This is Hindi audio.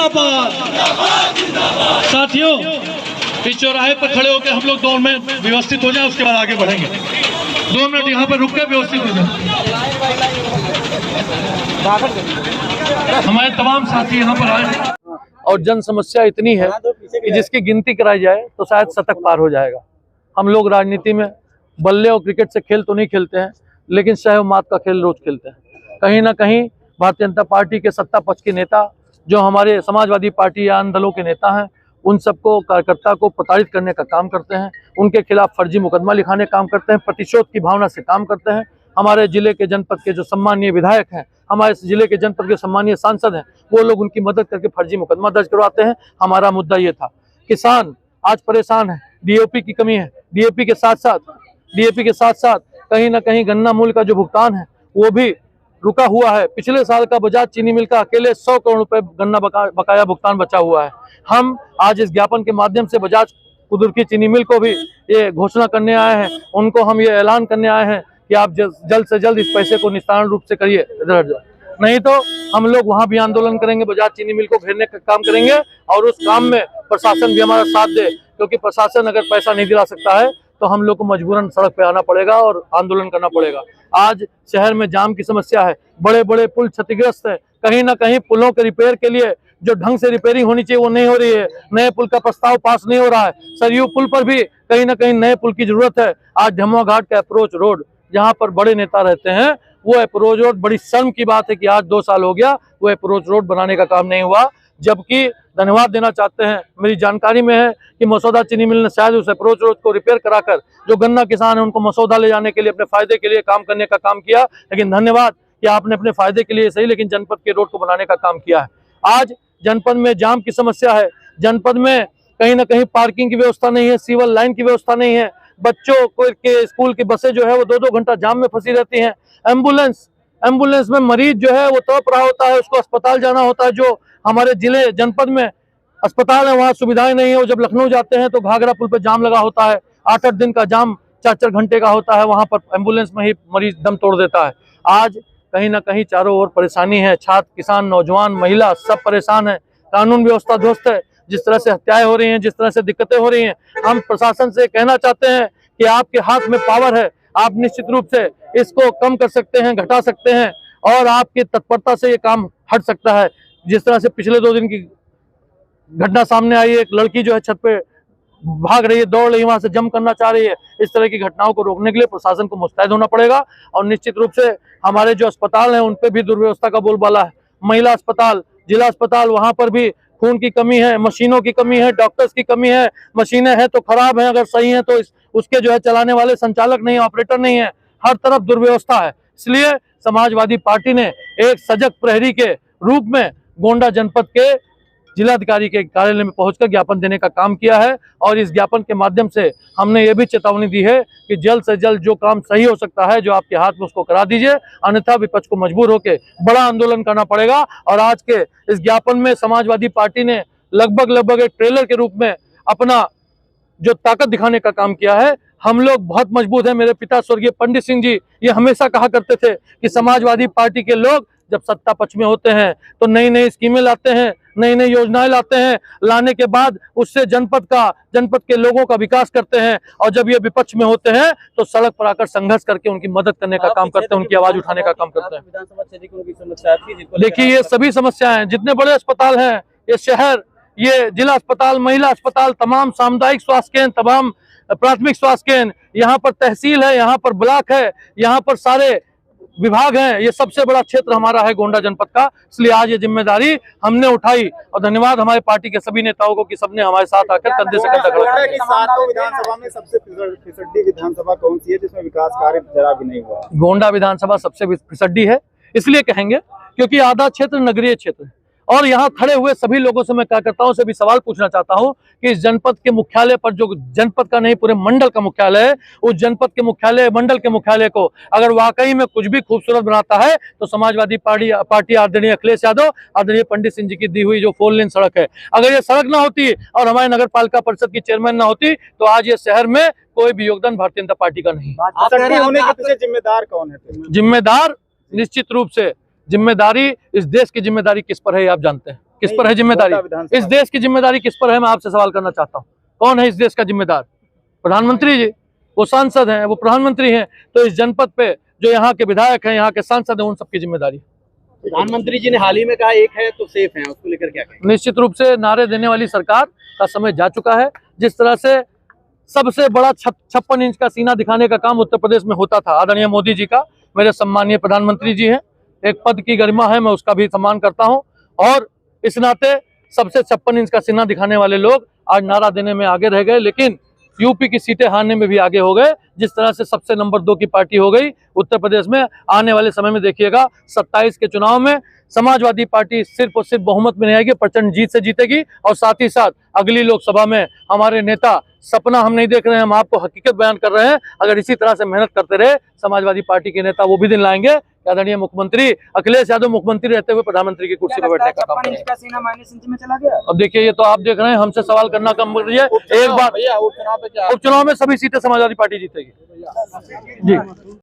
जिंदाबाद। साथियों, इस चौराहे पर खड़े होकर हम लोग 2 मिनट व्यवस्थित हो जाए, उसके बाद आगे बढ़ेंगे। 2 मिनट यहाँ पर रुक के व्यवस्थित हो जाए। हमारे तमाम साथी यहाँ पर आए और जन समस्या इतनी है कि जिसकी गिनती कराई जाए तो शायद शतक पार हो जाएगा। हम लोग राजनीति में बल्ले और क्रिकेट से खेल तो नहीं खेलते हैं, लेकिन सहयोग मात का खेल रोज खेलते हैं। कहीं ना कहीं भारतीय जनता पार्टी के सत्ता पक्ष के नेता, जो हमारे समाजवादी पार्टी या अन्य दलों के नेता हैं, उन सबको कार्यकर्ता को प्रताड़ित करने का काम करते हैं, उनके खिलाफ फर्जी मुकदमा लिखाने का काम करते हैं, प्रतिशोध की भावना से काम करते हैं। हमारे जिले के जनपद के जो सम्मानीय विधायक हैं, हमारे जिले के जनपद के सम्मानीय सांसद हैं, वो लोग उनकी मदद करके फर्जी मुकदमा दर्ज करवाते हैं। हमारा मुद्दा ये था, किसान आज परेशान है, डीओपी की कमी है, डीएपी के साथ साथ कहीं ना कहीं गन्ना मूल्य का जो भुगतान है वो भी रुका हुआ है। पिछले साल का बजाज चीनी मिल का अकेले 100 करोड़ रुपए गन्ना बकाया भुगतान बचा हुआ है। हम आज इस ज्ञापन के माध्यम से बजाज कुदुर्की चीनी मिल को भी ये घोषणा करने आए हैं, उनको हम ये ऐलान करने आए हैं कि आप जल्द से जल्द इस पैसे को निस्तारण रूप से करिए, नहीं तो हम लोग वहां भी आंदोलन करेंगे, बजाज चीनी मिल को घेरने का काम करेंगे और उस काम में प्रशासन भी हमारा साथ दे, क्योंकि प्रशासन अगर पैसा नहीं दिला सकता है तो हम लोग को मजबूरन सड़क पे आना पड़ेगा और आंदोलन करना पड़ेगा। आज शहर में जाम की समस्या है, बड़े बड़े पुल क्षतिग्रस्त है, कहीं ना कहीं पुलों के रिपेयर के लिए जो ढंग से रिपेयरिंग होनी चाहिए वो नहीं हो रही है, नए पुल का प्रस्ताव पास नहीं हो रहा है। सरयू पुल पर भी कहीं ना कहीं नए पुल की जरूरत है। आज धमुआ घाट का अप्रोच रोड, जहाँ पर बड़े नेता रहते हैं, वो अप्रोच रोड, बड़ी शर्म की बात है कि आज 2 साल हो गया वो अप्रोच रोड बनाने का काम नहीं हुआ। जबकि धन्यवाद देना चाहते हैं, मेरी जानकारी में है कि मसौदा चीनी मिल ने शायद उस अप्रोच रोड को रिपेयर कराकर जो गन्ना किसान है उनको मसौदा ले जाने के लिए, अपने फायदे के लिए काम करने का काम किया। लेकिन धन्यवाद कि आपने अपने फायदे के लिए सही, लेकिन जनपद के रोड को बनाने का काम किया है। आज जनपद में जाम की समस्या है, जनपद में कहीं ना कहीं पार्किंग की व्यवस्था नहीं है, सीवर लाइन की व्यवस्था नहीं है, बच्चों को के स्कूल की बसें जो है वो 2-2 घंटा जाम में फंसी रहती हैं। एम्बुलेंस में मरीज जो है वो तड़प रहा होता है, उसको अस्पताल जाना होता है। जो हमारे जिले जनपद में अस्पताल है वहाँ सुविधाएं नहीं है। वो जब लखनऊ जाते हैं तो घाघरा पुल पे जाम लगा होता है, 8-8 दिन का जाम 4-4 घंटे का होता है, वहाँ पर एम्बुलेंस में ही मरीज दम तोड़ देता है। आज कहीं ना कहीं चारों ओर परेशानी है, छात्र, किसान, नौजवान, महिला सब परेशान है, कानून व्यवस्था ध्वस्त है। जिस तरह से हत्याएं हो रही हैं, जिस तरह से दिक्कतें हो रही हैं, हम प्रशासन से कहना चाहते हैं कि आपके हाथ में पावर है, आप निश्चित रूप से इसको कम कर सकते हैं, घटा सकते हैं और आपकी तत्परता से ये काम हट सकता है। जिस तरह से पिछले 2 दिन की घटना सामने आई है, एक लड़की जो है छत पे भाग रही है, दौड़ रही है, वहां से जंप करना चाह रही है, इस तरह की घटनाओं को रोकने के लिए प्रशासन को मुस्तैद होना पड़ेगा। और निश्चित रूप से हमारे जो अस्पताल हैं उन पे भी दुर्व्यवस्था का बोलबाला है। महिला अस्पताल, जिला अस्पताल, वहां पर भी खून की कमी है, मशीनों की कमी है, डॉक्टर्स की कमी है। मशीनें हैं तो खराब हैं, अगर सही हैं तो उसके जो है चलाने वाले संचालक नहीं है, ऑपरेटर नहीं है, हर तरफ दुर्व्यवस्था है। इसलिए समाजवादी पार्टी ने एक सजग प्रहरी के रूप में गोंडा जनपद के जिलाधिकारी के कार्यालय में पहुंचकर ज्ञापन देने का काम किया है और इस ज्ञापन के माध्यम से हमने ये भी चेतावनी दी है कि जल्द से जल्द जो काम सही हो सकता है, जो आपके हाथ में, उसको करा दीजिए, अन्यथा विपक्ष को मजबूर होकर बड़ा आंदोलन करना पड़ेगा। और आज के इस ज्ञापन में समाजवादी पार्टी ने लगभग एक ट्रेलर के रूप में अपना जो ताकत दिखाने का काम किया है। हम लोग बहुत मजबूत हैं। मेरे पिता स्वर्गीय पंडित सिंह जी ये हमेशा कहा करते थे कि समाजवादी पार्टी के लोग जब सत्ता पक्ष में होते हैं तो नई नई स्कीमें लाते हैं, नई नई योजनाएं लाते हैं, लाने के बाद उससे जनपद के लोगों का विकास करते हैं। और जब ये विपक्ष में होते हैं तो सड़क पर आकर संघर्ष करके उनकी मदद करने का काम करते हैं, उनकी आवाज उठाने का काम करते हैं। देखिए, ये सभी समस्याएं, जितने बड़े अस्पताल हैं, ये शहर, ये जिला अस्पताल, महिला अस्पताल, तमाम सामुदायिक स्वास्थ्य केंद्र, तमाम प्राथमिक स्वास्थ्य केंद्र, यहाँ पर तहसील है, यहाँ पर ब्लॉक है, यहाँ पर सारे विभाग हैं, ये सबसे बड़ा क्षेत्र हमारा है गोंडा जनपद का। इसलिए आज ये जिम्मेदारी हमने उठाई और धन्यवाद हमारे पार्टी के सभी नेताओं को कि सबने हमारे साथ आकर कंधे से कंधा खड़ा किया। सातों विधानसभा में सबसे फिसड्डी विधानसभा कौन सी है जिसमें विकास कार्य जरा भी नहीं हुआ? गोंडा विधानसभा सबसे फिसड्डी है, इसलिए कहेंगे क्योंकि आधा क्षेत्र नगरीय क्षेत्र है। और यहाँ खड़े हुए सभी लोगों से मैं कार्यकर्ताओं से भी सवाल पूछना चाहता हूँ कि इस जनपद के मुख्यालय पर, जो जनपद का नहीं पूरे मंडल का मुख्यालय है, उस जनपद के मुख्यालय, मंडल के मुख्यालय को अगर वाकई में कुछ भी खूबसूरत बनाता है तो समाजवादी पार्टी आदरणीय अखिलेश यादव, आदरणीय पंडित सिंह जी की दी हुई जो 4 लेन सड़क है, अगर ये सड़क ना होती और हमारे नगर पालिका परिषद की चेयरमैन ना होती तो आज ये शहर में कोई भी योगदान भारतीय जनता पार्टी का नहीं। होने के पीछे जिम्मेदार कौन है? जिम्मेदार निश्चित रूप से जिम्मेदारी, इस देश की जिम्मेदारी किस पर है आप जानते हैं। किस पर है जिम्मेदारी? इस देश की जिम्मेदारी किस पर है, मैं आपसे सवाल करना चाहता हूँ। कौन है इस देश का जिम्मेदार? प्रधानमंत्री जी। वो सांसद हैं, वो प्रधानमंत्री हैं, तो इस जनपद पे जो यहाँ के विधायक हैं, यहाँ के सांसद हैं, उन सबकी जिम्मेदारी। प्रधानमंत्री जी ने हाल ही में कहा एक है तो सेफ है, उसको लेकर क्या कहेंगे? निश्चित रूप से नारे देने वाली सरकार का समय जा चुका है। जिस तरह से सबसे बड़ा 56 इंच का सीना दिखाने का काम उत्तर प्रदेश में होता था आदरणीय मोदी जी का, मेरे सम्मानीय प्रधानमंत्री जी हैं, एक पद की गरिमा है, मैं उसका भी सम्मान करता हूं। और इस नाते सबसे 56 इंच का सीना दिखाने वाले लोग आज नारा देने में आगे रह गए, लेकिन यूपी की सीटें हारने में भी आगे हो गए। जिस तरह से सबसे नंबर 2 की पार्टी हो गई उत्तर प्रदेश में, आने वाले समय में देखिएगा 27 के चुनाव में समाजवादी पार्टी सिर्फ और सिर्फ बहुमत में नहीं आएगी, प्रचंड जीत से जीतेगी। और साथ ही साथ अगली लोकसभा में हमारे नेता, सपना हम नहीं देख रहे हैं, हम आपको हकीकत बयान कर रहे हैं, अगर इसी तरह से मेहनत करते रहे समाजवादी पार्टी के नेता, वो भी दिन लाएंगे कि आदरणीय मुख्यमंत्री अखिलेश यादव मुख्यमंत्री रहते हुए प्रधानमंत्री की कुर्सी पर बैठने का काम करें। अब देखिए, ये तो आप देख रहे हैं, हमसे सवाल करना कम कर दीजिए। एक बार उपचुनाव में सभी सीटें समाजवादी पार्टी जीतेगी जी।